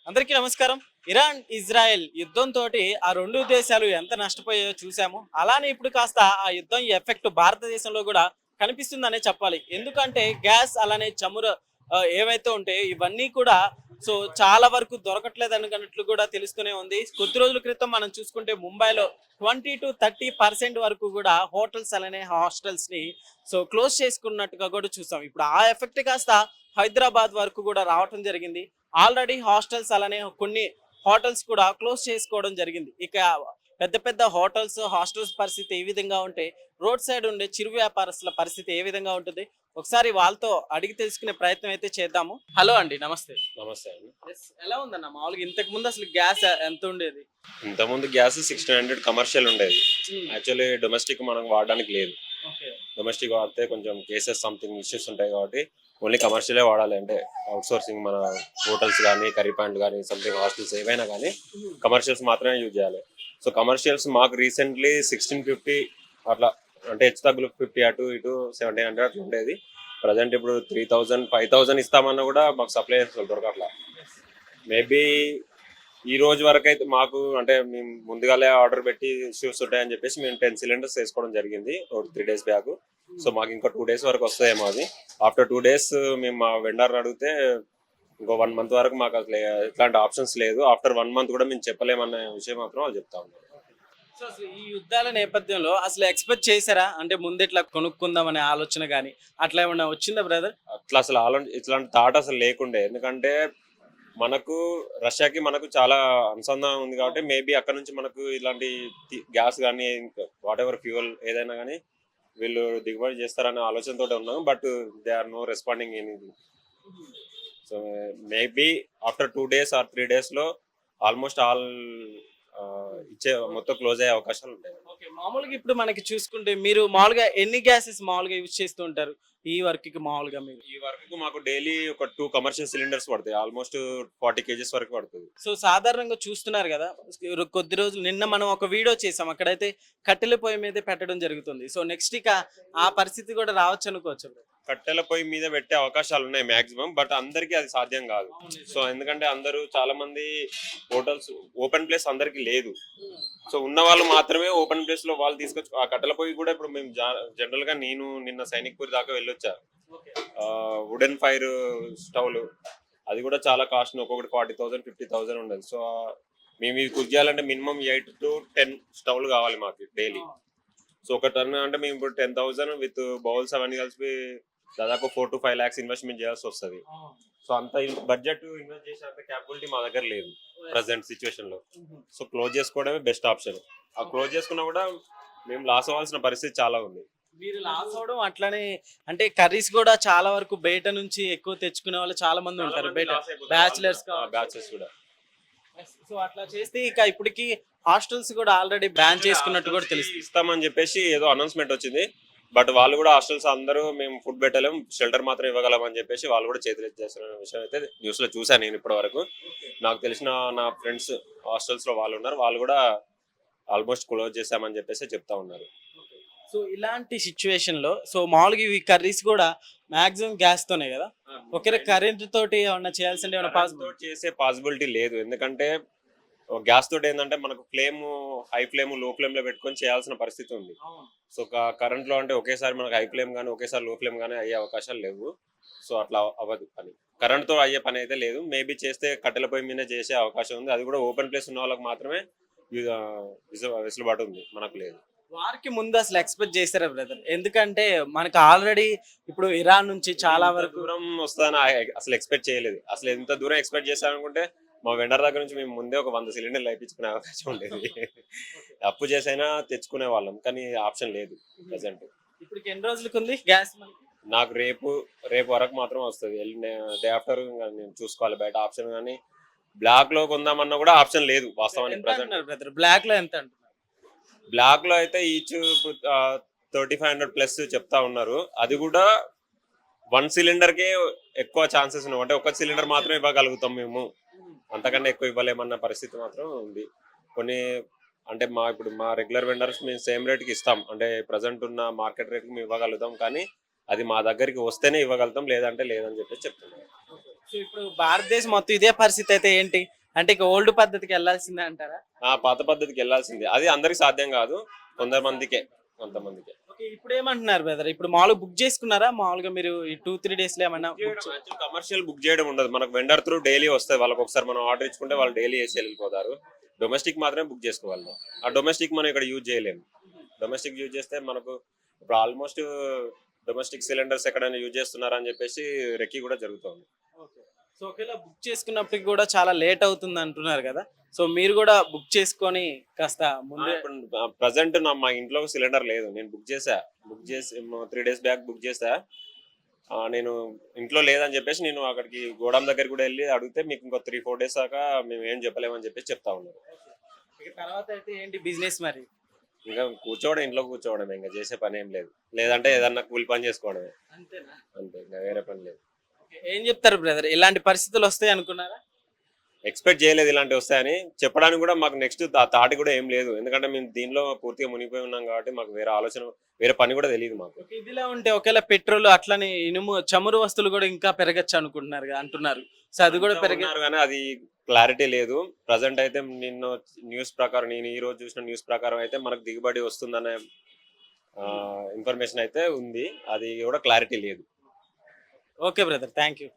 అందరికీ నమస్కారం. Iran, Israel యుద్ధంతో ఆ రెండు దేశాలు ఎంత నష్టపోయాయో చూసాము. అలానే ఇప్పుడు కాస్త ఆ యుద్ధం ఎఫెక్ట్ భారతదేశంలో కూడా కనిపిస్తుందనే చెప్పాలి. ఎందుకంటే గ్యాస్ అలానే చమురు ఏవైతే ఉంటాయో ఇవన్నీ కూడా చాలా వరకు దొరకట్లేదు అనుకున్నట్లు కూడా తెలుస్తూనే ఉంది. కొద్ది రోజుల క్రితం మనం చూసుకుంటే ముంబైలో 20 to 30% వరకు కూడా హోటల్స్ అలానే హాస్టల్స్ ని క్లోజ్ చేసుకున్నట్టుగా కూడా చూసాం. ఇప్పుడు ఆ ఎఫెక్ట్ కాస్త హైదరాబాద్ వరకు కూడా రావటం జరిగింది. ఆల్రెడీ హాస్టల్స్ అలానే కొన్ని హోటల్స్ కూడా క్లోజ్ చేసుకోవడం జరిగింది. ఇక పెద్ద పెద్ద హోటల్స్ హాస్టల్స్ పరిస్థితి ఏ విధంగా ఉంటే రోడ్ సైడ్ ఉండే చిరు వ్యాపారస్తుల పరిస్థితి ఏ విధంగా ఉంటుంది ఒకసారి వాళ్ళతో అడిగి తెలుసుకునే ప్రయత్నం అయితే చేద్దాము. హలో అండి, నమస్తే. నమస్తే అండి. ఎలా ఉందన్న మామూలుగా ఇంతకు ముందు అసలు గ్యాస్ ఎంత ఉండేది? ఇంతకుముందు గ్యాస్ 1600 కమర్షియల్ ఉండేది. యాక్చువల్లీ డొమెస్టిక్ మనం వాడడానికి లేదు. డొమెస్టిక్ వాడితే కొంచెం కేసెస్ సంథింగ్ ఇష్యూస్ ఉంటాయి కాబట్టి ఓన్లీ కమర్షియలే వాడాలి. అంటే అవుట్ సోర్సింగ్ మన హోటల్స్ కానీ కర్రీ పాయింట్ కానీ సంథింగ్ హాస్టల్స్ ఏవైనా కానీ కమర్షియల్స్ మాత్రమే యూజ్ చేయాలి. సో కమర్షియల్స్ మాకు రీసెంట్లీ 1650 అట్లా, అంటే హెచ్చు తగ్గులు 50 అటు ఇటు 1700 అట్లా ఉండేది. ప్రజెంట్ ఇప్పుడు 3000 5000 ఇస్తామన్నా కూడా మాకు సప్లై దొరకట్లా. మేబీ ఈ రోజు వరకు అయితే మాకు అంటే మేము ముందుగానే ఆర్డర్ పెట్టి ఇష్యూస్ ఉంటాయని చెప్పేసి మేము 10 cylinders వేసుకోవడం జరిగింది 3 days బ్యాక్. సో మాకు ఇంకా 2 days వరకు వస్తాయేమో అది. ఆఫ్టర్ 2 days మేము మా వెండర్ అడిగితే ఇంకో 1 month వరకు మాకు అసలు ఎట్లాంటి ఆప్షన్స్ లేదు. ఆఫ్టర్ 1 month కూడా మేము చెప్పలేమన్న విషయం మాత్రం వాళ్ళు చెప్తా ఉన్నారు. అసలు ఈ యుద్ధాల నేపథ్యంలో అసలు ఎక్స్పెక్ట్ చేశారా? అంటే ముందు ఇట్లా కొనుక్కుందాం అనే ఆలోచన కానీ అట్లా ఏమన్నా వచ్చిందా బ్రదర్? అట్లా అసలు ఇట్లాంటి థాట్ అసలు లేకుండే. ఎందుకంటే మనకు రష్యాకి మనకు చాలా అనుసంధానం ఉంది కాబట్టి మేబీ అక్కడ నుంచి మనకు ఇలాంటి గ్యాస్ కానీ వాట్ ఎవర్ ఫ్యూయల్ ఏదైనా కానీ వీళ్ళు దిగుబడి చేస్తారనే ఆలోచనతో ఉన్నాం. But they are no responding anything. So maybe after 2 days or 3 days లో ఆల్మోస్ట్ ఆల్ ఇచ్చే మొత్తం క్లోజ్ అయ్యే అవకాశాలు ఉంటాయి. ఓకే, మామూలుగా ఇప్పుడు మనకి చూసుకుంటే మీరు మామూలుగా ఎన్ని గ్యాసెస్ మామూలుగా యూజ్ చేస్తూ ఉంటారు ఈ వర్క్ కి? మామూలుగా మీరు ఈ వరకు మాకు డైలీ ఒక 2 కమర్షియల్ సిలిండర్స్ పడతాయి. ఆల్మోస్ట్ 40 kgs వరకు పడుతుంది. సాధారణంగా చూస్తున్నారు కదా, కొద్ది రోజులు నిన్న మనం ఒక వీడియో చేసాం, అక్కడైతే కట్టెల పొయ్యి మీదే పెట్టడం జరుగుతుంది. నెక్స్ట్ ఇక ఆ పరిస్థితి కూడా రావచ్చు అనుకోవచ్చు. కట్టెల పొయ్యి మీద పెట్టే అవకాశాలు ఉన్నాయి మాక్సిమం, బట్ అందరికీ అది సాధ్యం కాదు. సో ఎందుకంటే అందరూ చాలా మంది హోటల్స్ ఓపెన్ ప్లేస్ అందరికి లేదు. సో ఉన్న వాళ్ళు మాత్రమే ఓపెన్ ప్లేస్ లో వాళ్ళు తీసుకొచ్చి ఆ కట్టెల పొయ్యి కూడా ఇప్పుడు మేము జనరల్ గా నేను నిన్న సైనిక్పూర్ దాకా వెళ్ళొచ్చా. వుడెన్ ఫైర్ స్టవ్లు అది కూడా చాలా కాస్ట్, ఒక్కొక్కటి 40,000 50,000 ఉండదు. సో మేము ఇది కుక్ చేయాలంటే మినిమం 8 to 10 స్టవ్లు కావాలి మాకు డైలీ. సో ఒక టన్ అంటే మేము ఇప్పుడు 10,000 విత్ బౌల్స్ అవన్నీ కలిపి దాదాపు 4 to 5 lakhs ఇన్వెస్ట్మెంట్ చేయాల్సి వస్తుంది. సో అంత బడ్జెట్ ఇన్వెస్ట్ చేసేంత క్యాపబిలిటీ మా దగ్గర లేదు ప్రజెంట్ సిచ్యువేషన్ లో. సో క్లోజ్ చేసుకోవడమే బెస్ట్ ఆప్షన్. ఆ క్లోజ్ చేసుకున్నా కూడా మేము లాస్ అవ్వాల్సిన పరిస్థితి చాలా ఉంది. మీరు లాస్ అవడం అట్లానే అంటే కర్రీస్ కూడా చాలా వరకు బయట నుంచి ఎక్కువ తెచ్చుకునే వాళ్ళు చాలా మంది ఉంటారు, బయట బ్యాచిలర్స్ కూడా. అట్లా చేస్తే ఇక ఇప్పటికి హాస్టల్స్ కూడా ఆల్రెడీ బ్యాన్ చేసుకున్నట్టు కూడా తెలుస్తుంది. ఇస్తామని చెప్పేసి ఏదో అనౌన్స్మెంట్ వచ్చింది. బట్ వాళ్ళు కూడా హాస్టల్స్ అందరూ మేము ఫుడ్ పెట్టలేం, షెల్టర్ మాత్రం ఇవ్వగలం అని చెప్పేసి వాళ్ళు కూడా చేతులు చేస్తున్న విషయం అయితే న్యూస్ లో చూసాను నేను ఇప్పటి వరకు. నాకు తెలిసిన నా ఫ్రెండ్స్ హాస్టల్స్ లో వాళ్ళు ఉన్నారు, వాళ్ళు కూడా ఆల్మోస్ట్ క్లోజ్ చేసామని చెప్పేసి చెప్తా ఉన్నారు. ఇలాంటి సిచ్యువేషన్ లో మామూలుగా ఇవి కర్రీస్ కూడా మాక్సిమం గ్యాస్ తోనే కదా, ఒకే కరెంట్ తోటి ఏమన్నా చేయాల్సింది చేసే పాసిబిలిటీ లేదు. ఎందుకంటే గ్యాస్ తోటి ఏంటంటే మనకు ఫ్లేమ్ హై ఫ్లేమ్ లో ఫ్లేమ్ లో పెట్టుకొని చేయాల్సిన పరిస్థితి ఉంది. సో కరెంట్ లో అంటే ఒకేసారి మనకు హై ఫ్లేమ్ కానీ ఒకేసారి లో ఫ్లేమ్ కానీ అయ్యే అవకాశాలు లేవు. సో అట్లా అవ్వదు పని, కరెంట్ తో అయ్యే పని అయితే లేదు. మేబీ చేస్తే కట్టెల పొయ్యి మీద చేసే అవకాశం ఉంది. అది కూడా ఓపెన్ ప్లేస్ ఉన్న వాళ్ళకి మాత్రమే వెసులుబాటు ఉంది, మనకు లేదు. వారికి ముందు అసలు ఎక్స్పెక్ట్ చేశారా బ్రదర్? ఎందుకంటే మనకు ఆల్రెడీ ఇప్పుడు ఇరాన్ నుంచి చాలా వరకు దూరం వస్తుందని అసలు ఎక్స్పెక్ట్ చేయలేదు. అసలు ఎంత దూరం ఎక్స్పెక్ట్ చేశారనుకుంటే మా వెండర్ దగ్గర నుంచి మేము ముందే ఒక 100 cylinders అయిపించుకునే అవకాశం ఉండేది. అప్పు చేసైనా తెచ్చుకునే వాళ్ళం, కానీ ఆప్షన్ లేదు ప్రజెంట్. ఇప్పుడు ఎన్ని రోజులకు ఉంది గ్యాస్? నాకు రేపు వరకు మాత్రం వస్తుంది. డే ఆఫ్టర్ నేను చూసుకోవాలి బయట ఆప్షన్. కానీ బ్లాక్ లో కొందామన్నా కూడా ఆప్షన్ లేదు వాస్తవానికి ప్రజెంట్. బ్లాక్ లో ఎంత అంటున్నారు? బ్లాక్ లో అయితే ఈచ్ 3500 ప్లస్ చెప్తా ఉన్నారు. అది కూడా 1 cylinder కే ఎక్కువ ఛాన్సెస్ ఉన్నాయి. అంటే 1 cylinder మాత్రం ఇవ్వగలుగుతాం మేము, అంతకన్నా ఎక్కువ ఇవ్వలేమన్న పరిస్థితి మాత్రం ఉంది. కొన్ని అంటే ఇప్పుడు మా రెగ్యులర్ వెండర్స్ మేము సేమ్ రేట్కి ఇస్తాం, అంటే ప్రజెంట్ ఉన్న మార్కెట్ రేట్కి మేము ఇవ్వగలుగుతాం. కానీ అది మా దగ్గరికి వస్తేనే ఇవ్వగలుగుతాం, లేదంటే లేదని చెప్పేసి చెప్తున్నాం. సో ఇప్పుడు భారతదేశం మొత్తం ఇదే పరిస్థితి అయితే ఏంటి? అంటే ఇక ఓల్డ్ పద్ధతికి వెళ్ళాల్సిందే అంటారా? ఆ పాత పద్ధతికి వెళ్ళాల్సింది, అది అందరికి సాధ్యం కాదు, కొంతమందికే. ఓకే. ఇప్పుడు ఏమంటున్నారు బ్రదర్? ఇప్పుడు మామూలుగా బుక్ చేసుకున్నారా? మామూలుగా మీరు ఈ 2, 3 డేస్‌లో ఏమన్నా కమర్షియల్ బుక్ చేయడం ఉండదు, మనకు వెండర్ త్రూ డైలీ వస్తాయి, వాళ్ళకి ఒకసారి మనం ఆర్డర్ ఇచ్చుకుంటే వాళ్ళు డైలీ వేసి వెళ్ళిపోతారు. డొమెస్టిక్ మాత్రమే బుక్ చేసుకోవాలి. ఆ డొమెస్టిక్ మనం ఇక్కడ యూజ్ చేయలేము. డొమెస్టిక్ యూజ్ చేస్తే మనకు ఇప్పుడు ఆల్మోస్ట్ డొమెస్టిక్ సిలిండర్స్ ఎక్కడైనా యూజ్ చేస్తున్నారా అని చెప్పేసి రెక్కి కూడా జరుగుతుంది. ఓకే. సో ఒకవేళ బుక్ చేసుకున్నప్పటికి కూడా చాలా లేట్ అవుతుంది అంటున్నారు కదా! సో మీరు కూడా బుక్ చేసుకొని కాస్త ముందే ప్రజెంట్ మా ఇంట్లో సిలిండర్ లేదు, నేను బుక్ చేసి 3 డేస్ బ్యాక్ బుక్ చేసా. నేను ఇంట్లో లేదని చెప్పేసి నేను అక్కడికి గోడాం దగ్గర కూడా వెళ్ళి అడిగితే మీకు ఇంకో 3-4 డేస్ దాకా మేము ఏం చెప్పలేమని చెప్పేసి చెప్తా ఉన్నారు. ఇక తర్వాత అయితే ఏంటి బిజినెస్ మరి? ఇంకా ఇంట్లో కూర్చోవడమే, ఇంకా చేసే పని ఏం లేదు, లేదంటే ఏదన్నా కూలి పని చేసుకోవడమే, అంతేనా? అంతే, ఇంకా వేరే పని లేదు. ఓకే. ఏం చెప్తారు బ్రదర్? ఇలాంటి పరిస్థితులు వస్తాయి అనుకున్నారా? ఎక్స్పెక్ట్ చేయలేదు ఇలాంటివి వస్తాయని, చెప్పడానికి కూడా మాకు నెక్స్ట్ థాట్ కూడా ఏం లేదు, ఎందుకంటే మేము దీనిలో పూర్తిగా మునిగిపోయి ఉన్నాం కాబట్టి మాకు వేరే పని కూడా తెలియదు మాకు. ఓకే. ఇదిలా ఉంటే ఒకవేళ పెట్రోల్ అట్లనే ఇనుము, చమురు వస్తువులు కూడా ఇంకా పెరగచ్చు అనుకుంటున్నారు అంటున్నారు. సో అది కూడా ఉన్నారు కానీ అది క్లారిటీ లేదు. ప్రజెంట్ అయితే నేను ఈ రోజు చూసిన న్యూస్ ప్రకారం అయితే మనకు దిగుబడి వస్తుందనే ఇన్ఫర్మేషన్ అయితే ఉంది, అది కూడా క్లారిటీ లేదు. Okay brother. Thank you.